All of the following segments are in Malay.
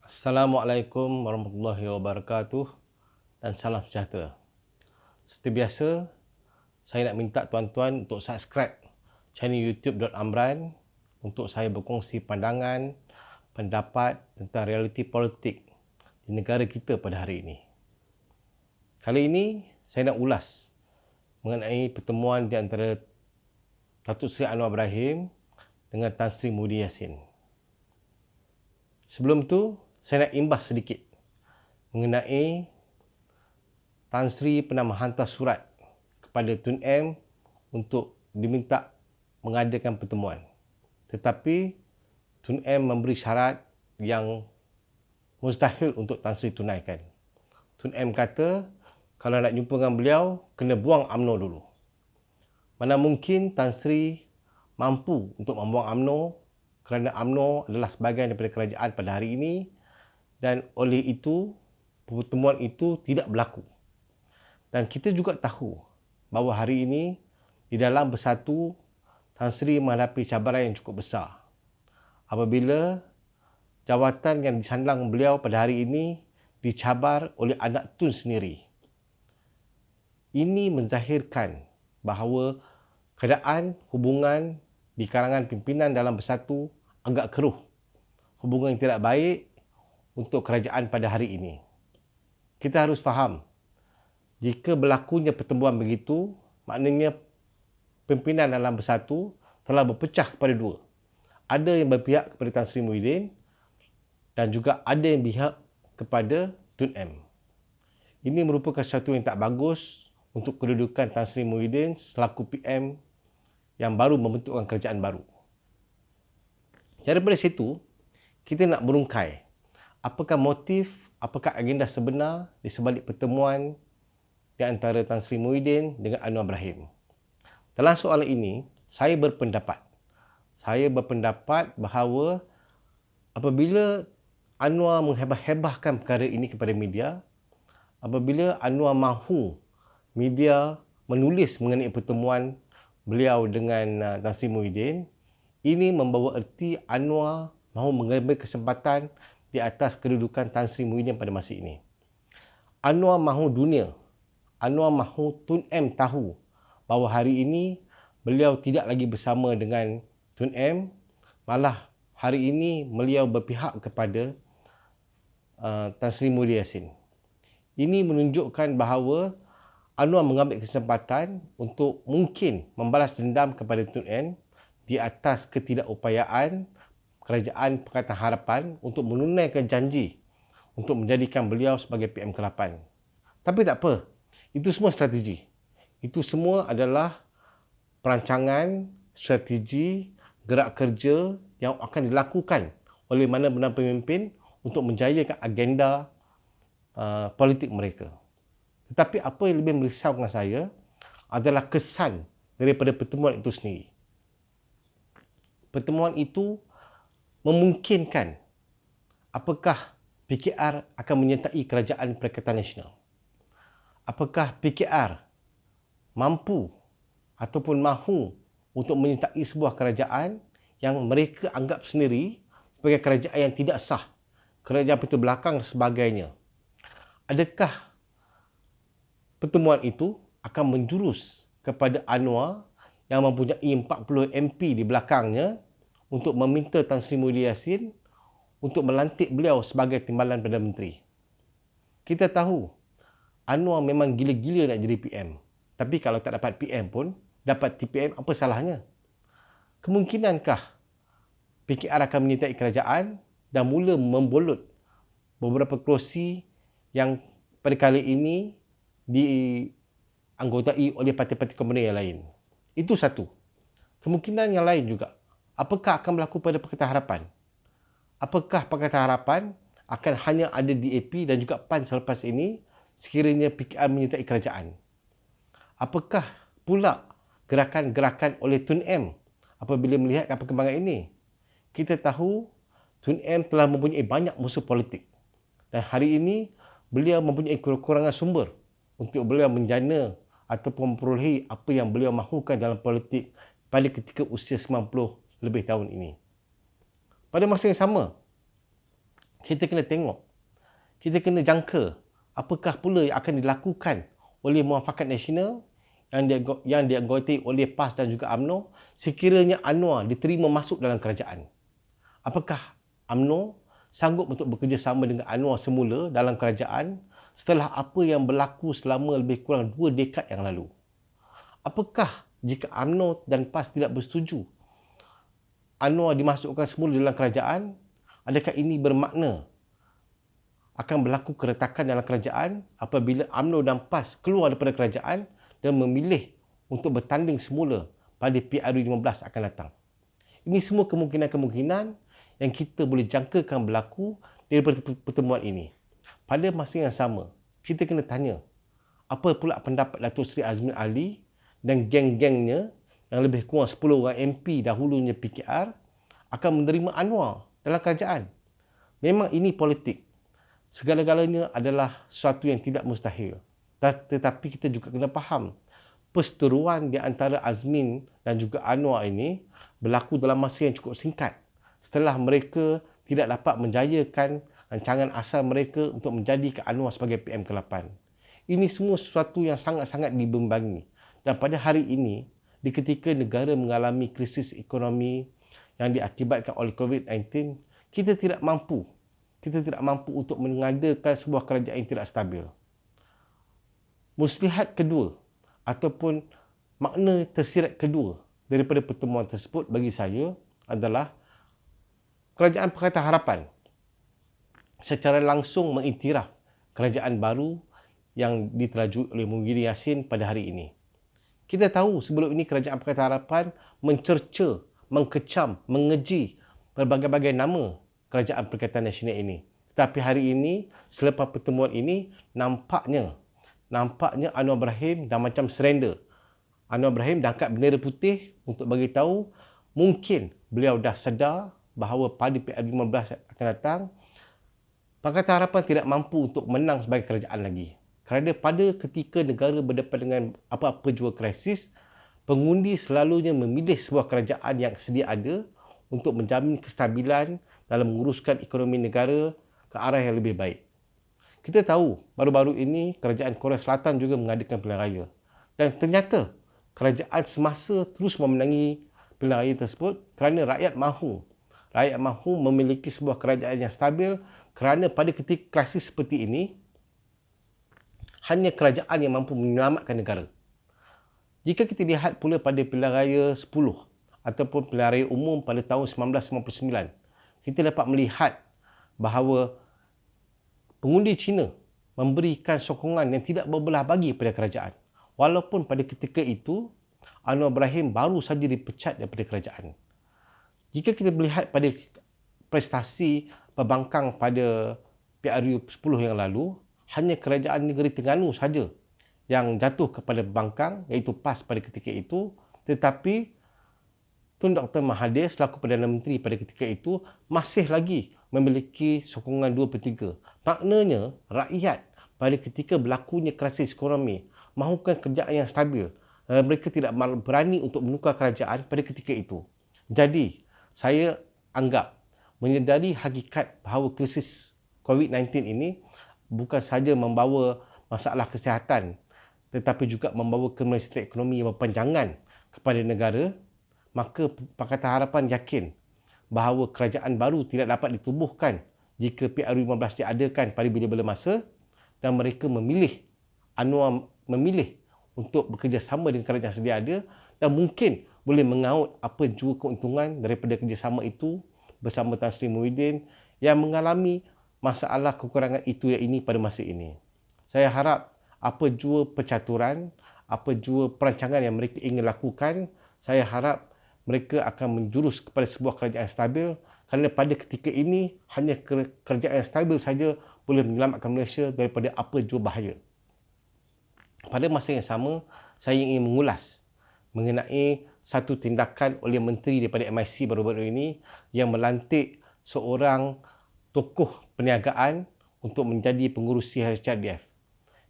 Assalamualaikum warahmatullahi wabarakatuh dan salam sejahtera. Seperti biasa, saya nak minta tuan-tuan untuk subscribe channel youtube.amran untuk saya berkongsi pandangan, pendapat tentang realiti politik di negara kita pada hari ini. Kali ini, saya nak ulas mengenai pertemuan di antara Datuk Seri Anwar Ibrahim dengan Tan Sri Muhyiddin Yassin. Sebelum tu, saya nak imbas sedikit mengenai Tan Sri pernah menghantar surat kepada Tun M untuk diminta mengadakan pertemuan. Tetapi Tun M memberi syarat yang mustahil untuk Tan Sri tunaikan. Tun M kata kalau nak jumpa dengan beliau, kena buang UMNO dulu. Mana mungkin Tan Sri mampu untuk membuang UMNO kerana UMNO adalah sebahagian daripada kerajaan pada hari ini dan oleh itu pertemuan itu tidak berlaku. Dan kita juga tahu bahawa hari ini di dalam Bersatu, Tan Sri menghadapi cabaran yang cukup besar. Apabila jawatan yang disandang beliau pada hari ini dicabar oleh anak Tun sendiri. Ini menzahirkan bahawa keadaan hubungan di kalangan pimpinan dalam Bersatu agak keruh. Hubungan yang tidak baik untuk kerajaan pada hari ini. Kita harus faham, jika berlakunya pertemuan begitu, maknanya pimpinan dalam Bersatu telah berpecah kepada dua. Ada yang berpihak kepada Tan Sri Muhyiddin dan juga ada yang berpihak kepada Tun M. Ini merupakan sesuatu yang tak bagus untuk kedudukan Tan Sri Muhyiddin selaku PM yang baru membentukkan kerajaan baru. Daripada situ, kita nak merungkai apakah motif, apakah agenda sebenar di sebalik pertemuan di antara Tan Sri Muhyiddin dengan Anwar Ibrahim. Dalam soalan ini, saya berpendapat bahawa apabila Anwar menghebah-hebahkan perkara ini kepada media, apabila Anwar mahu media menulis mengenai pertemuan beliau dengan Tan Sri Muhyiddin, ini membawa erti Anwar mahu mengambil kesempatan di atas kedudukan Tan Sri Muhyiddin pada masa ini. Anwar mahu Tun M tahu bahawa hari ini beliau tidak lagi bersama dengan Tun M, malah hari ini beliau berpihak kepada Tan Sri Muhyiddin Yassin. Ini menunjukkan bahawa Anwar mengambil kesempatan untuk mungkin membalas dendam kepada Tun M di atas ketidakupayaan Kerajaan Pakatan Harapan untuk menunaikan janji untuk menjadikan beliau sebagai PM ke-8. Tapi tak apa, itu semua strategi. Itu semua adalah perancangan, strategi, gerak kerja yang akan dilakukan oleh mana-mana pemimpin untuk menjayakan agenda politik mereka. Tetapi apa yang lebih merisaukan saya adalah kesan daripada pertemuan itu sendiri. Pertemuan itu memungkinkan apakah PKR akan menyertai Kerajaan Perikatan Nasional. Apakah PKR mampu ataupun mahu untuk menyertai sebuah kerajaan yang mereka anggap sendiri sebagai kerajaan yang tidak sah, kerajaan pintu belakang dan sebagainya. Adakah pertemuan itu akan menjurus kepada Anwar yang mempunyai 40 MP di belakangnya untuk meminta Tan Sri Muhyiddin Yassin untuk melantik beliau sebagai Timbalan Perdana Menteri. Kita tahu Anwar memang gila-gila nak jadi PM. Tapi kalau tak dapat PM pun, dapat TPM, apa salahnya? Kemungkinankah PKR akan menyertai kerajaan dan mula membolot beberapa kerusi yang pada kali ini dianggotai oleh parti-parti komunis yang lain? Itu satu. Kemungkinan yang lain juga. Apakah akan berlaku pada Pakatan Harapan? Apakah Pakatan Harapan akan hanya ada DAP dan juga PAN selepas ini sekiranya PKR menyertai kerajaan? Apakah pula gerakan-gerakan oleh Tun M apabila melihat perkembangan ini? Kita tahu Tun M telah mempunyai banyak musuh politik dan hari ini beliau mempunyai kekurangan sumber untuk beliau menjana ataupun memperolehi apa yang beliau mahukan dalam politik pada ketika usia 90 lebih tahun ini. Pada masa yang sama, Kita kena tengok, kita kena jangka apakah pula yang akan dilakukan oleh Muafakat Nasional yang dianggoti oleh PAS dan juga UMNO sekiranya Anwar diterima masuk dalam kerajaan. Apakah UMNO sanggup untuk bekerjasama dengan Anwar semula dalam kerajaan setelah apa yang berlaku selama lebih kurang 2 dekad yang lalu? Apakah jika UMNO dan PAS tidak bersetuju Anwar dimasukkan semula dalam kerajaan, adakah ini bermakna akan berlaku keretakan dalam kerajaan apabila UMNO dan PAS keluar daripada kerajaan dan memilih untuk bertanding semula pada PRU15 akan datang? Ini semua kemungkinan-kemungkinan yang kita boleh jangkakan berlaku daripada pertemuan ini. Pada masa yang sama, kita kena tanya, apa pula pendapat Datuk Seri Azmin Ali dan geng-gengnya yang lebih kurang 10 orang MP dahulunya PKR akan menerima Anwar dalam kerajaan. Memang ini politik. Segala-galanya adalah sesuatu yang tidak mustahil. Tetapi kita juga kena faham, perseteruan di antara Azmin dan juga Anwar ini berlaku dalam masa yang cukup singkat setelah mereka tidak dapat menjayakan rancangan asal mereka untuk menjadikan Anwar sebagai PM ke-8. Ini semua sesuatu yang sangat-sangat dibimbangi. Dan pada hari ini, di ketika negara mengalami krisis ekonomi yang diakibatkan oleh COVID-19, kita tidak mampu untuk mengadakan sebuah kerajaan yang tidak stabil. Muslihat kedua ataupun makna tersirat kedua daripada pertemuan tersebut bagi saya adalah Kerajaan Pakatan Harapan secara langsung mengiktiraf kerajaan baru yang diterajui oleh Muhyiddin Yassin pada hari ini. Kita tahu sebelum ini Kerajaan Pakatan Harapan mencerca, mengkecam, mengeji berbagai-bagai nama Kerajaan Perikatan Nasional ini. Tetapi hari ini, selepas pertemuan ini, nampaknya Anwar Ibrahim dah macam surrender. Anwar Ibrahim dah angkat bendera putih untuk bagi tahu mungkin beliau dah sedar bahawa pada PRU15 akan datang, Pakatan Harapan tidak mampu untuk menang sebagai kerajaan lagi. Kerana pada ketika negara berdepan dengan apa-apa jua krisis, pengundi selalunya memilih sebuah kerajaan yang sedia ada untuk menjamin kestabilan dalam menguruskan ekonomi negara ke arah yang lebih baik. Kita tahu baru-baru ini kerajaan Korea Selatan juga mengadakan pilihan raya. Dan ternyata kerajaan semasa terus memenangi pilihan raya tersebut kerana rakyat mahu memiliki sebuah kerajaan yang stabil kerana pada ketika krisis seperti ini, hanya kerajaan yang mampu menyelamatkan negara. Jika kita lihat pula pada pilihan raya 10 ataupun pilihan raya umum pada tahun 1999, kita dapat melihat bahawa pengundi Cina memberikan sokongan yang tidak berbelah bagi pada kerajaan. Walaupun pada ketika itu, Anwar Ibrahim baru saja dipecat daripada kerajaan. Jika kita melihat pada prestasi pembangkang pada PRU 10 yang lalu, hanya kerajaan negeri Terengganu saja yang jatuh kepada pembangkang, iaitu PAS pada ketika itu. Tetapi Tun Dr. Mahathir selaku Perdana Menteri pada ketika itu masih lagi memiliki sokongan 2/3. Maknanya rakyat pada ketika berlakunya krisis ekonomi mahukan kerajaan yang stabil. Mereka tidak berani untuk menukar kerajaan pada ketika itu. Jadi, saya anggap menyedari hakikat bahawa krisis COVID-19 ini bukan sahaja membawa masalah kesihatan tetapi juga membawa kemajuan ekonomi yang berpanjangan kepada negara, maka Pakatan Harapan yakin bahawa kerajaan baru tidak dapat ditubuhkan jika PRU15 diadakan pada bila-bila masa dan mereka Anwar memilih untuk bekerjasama dengan kerajaan sedia ada dan mungkin boleh mengaut apa jua keuntungan daripada kerjasama itu bersama Tan Sri Muhyiddin yang mengalami masalah kekurangan itu yang ini pada masa ini. Saya harap apa jua percaturan, apa jua perancangan yang mereka ingin lakukan, saya harap mereka akan menjurus kepada sebuah kerajaan stabil kerana pada ketika ini hanya kerajaan yang stabil saja boleh menyelamatkan Malaysia daripada apa jua bahaya. Pada masa yang sama, saya ingin mengulas mengenai satu tindakan oleh menteri daripada MIC baru-baru ini yang melantik seorang tokoh perniagaan untuk menjadi pengurusi HRDF.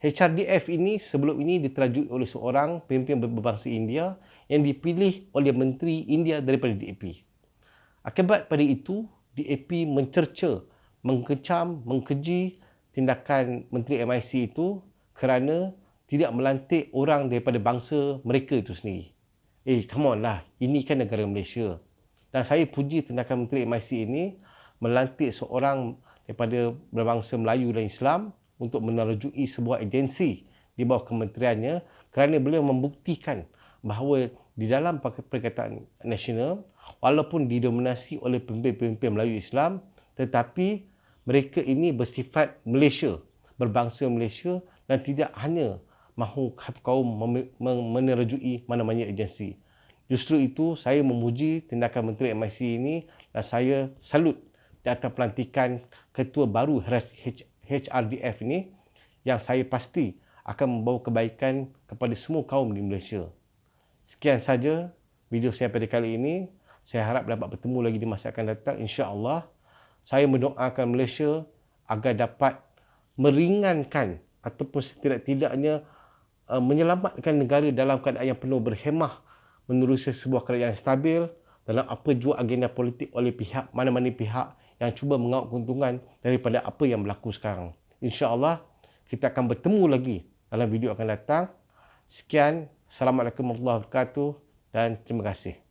HRDF ini sebelum ini diterajui oleh seorang pemimpin berbangsa India yang dipilih oleh menteri India daripada DAP. Akibat pada itu, DAP mencerca mengkecam, mengkeji tindakan Menteri MIC itu kerana tidak melantik orang daripada bangsa mereka itu sendiri. Come on lah, ini kan negara Malaysia. Dan saya puji tindakan Menteri MIC ini melantik seorang daripada berbangsa Melayu dan Islam untuk menerjui sebuah agensi di bawah kementeriannya kerana beliau membuktikan bahawa di dalam Perkataan Nasional, walaupun didominasi oleh pemimpin-pemimpin Melayu Islam, tetapi mereka ini bersifat Malaysia, berbangsa Malaysia dan tidak hanya mahu kaum menerjui mana-mana agensi. Justru itu saya memuji tindakan Menteri MIC ini dan saya salut di atas pelantikan ketua baru HRDF ini yang saya pasti akan membawa kebaikan kepada semua kaum di Malaysia. Sekian saja video saya pada kali ini. Saya harap dapat bertemu lagi di masa akan datang, insya-Allah. Saya mendoakan Malaysia agar dapat meringankan ataupun setidak-tidaknya menyelamatkan negara dalam keadaan yang penuh berhemah menerusi sebuah kerajaan stabil dalam apa jua agenda politik oleh pihak mana-mana pihak yang cuba mengaut keuntungan daripada apa yang berlaku sekarang. InsyaAllah kita akan bertemu lagi dalam video akan datang. Sekian, Assalamualaikum warahmatullahi wabarakatuh dan terima kasih.